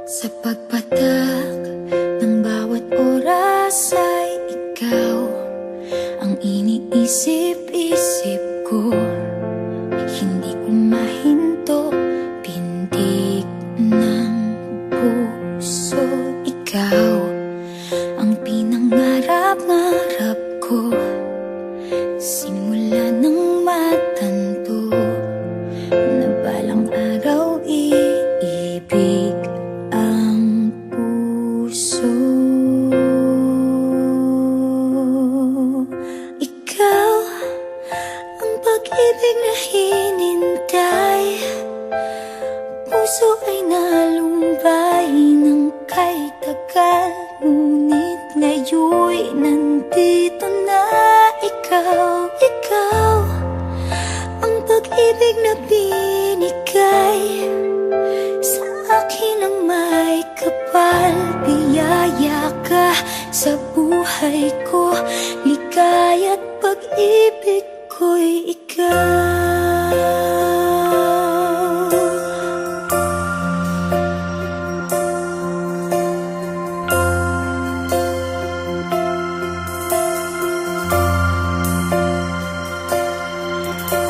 Sa pagpatak ng bawat oras ay ikaw ang iniisip-isip ko. Hindi ko mahinto, pintig ng puso. Ikaw ang pinangarap-ngarap ko, simula ng matanto na balang araw iibig ang puso. Ikaw ang pag-ibig na hinintay, puso ay nalumbay ng kay tagal, ngunit ngayon'y nandito na ikaw. Ikaw ang pag-ibig na binigay sa akin ang may kapal. Biyaya ka sa buhay ko, ligaya't pag-ibig ko'y ikaw.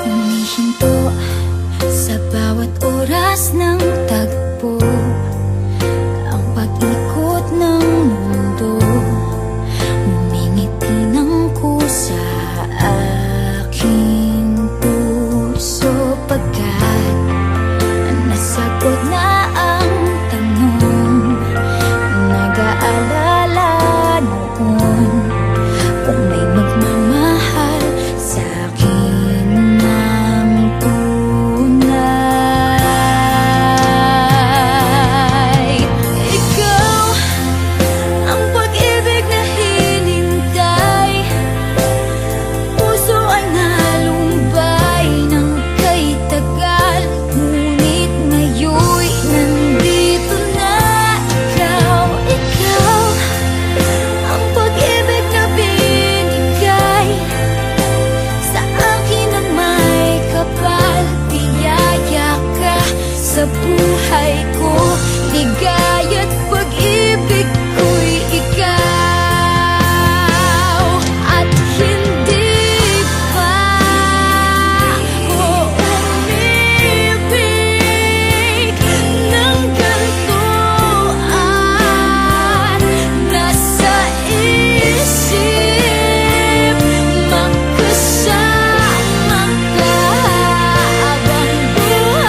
Humihinto sa bawat oras ng tagpo, ang pag-ikot ng mundo, ngumingiti ng kusa aking puso. Pagkat nasagot na ang tanong, nag-aalala noon kung may magmamahal sa'kin ng tunay. Ikaw ang pag-ibig na hinintay, puso ay nalumbay ng kay tagal, ngunit ngayon'y nandito na ikaw. Ikaw ang pag-ibig na binigay sa akin ang may kapal. Biyaya ka sa buhay ko, ligaya't pag-ibig ko'y ikaw. At hindi pa ko umibig ng ganito at nasa isip magkasama ka habang buhay.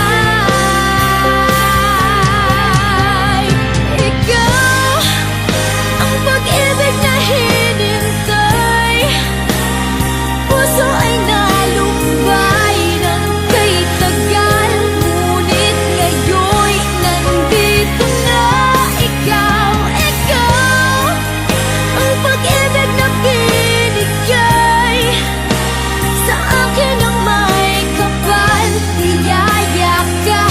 Ikaw ang pag-ibig na hinintay, puso ay nalumbay ng kay tagal, ngunit ngayon'y nandito na ikaw. Ikaw ang pag-ibig na binigay sa akin ang may kapal. Biyaya ka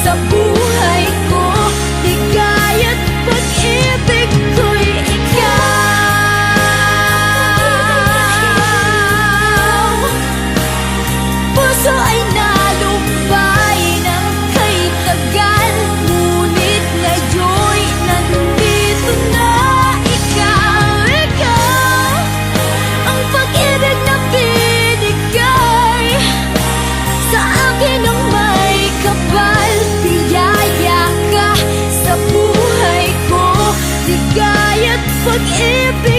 sa buhay ko, ligaya't pag-ibig ko'y ikaw. Puso ay nalumbay ng kay tagal, ngunit ngayon'y nandito na ikaw. Ikaw ang pag-ibig na binigay sa akin ang may kapal. Biyaya ka sa buhay ko, ligaya't pag-ibig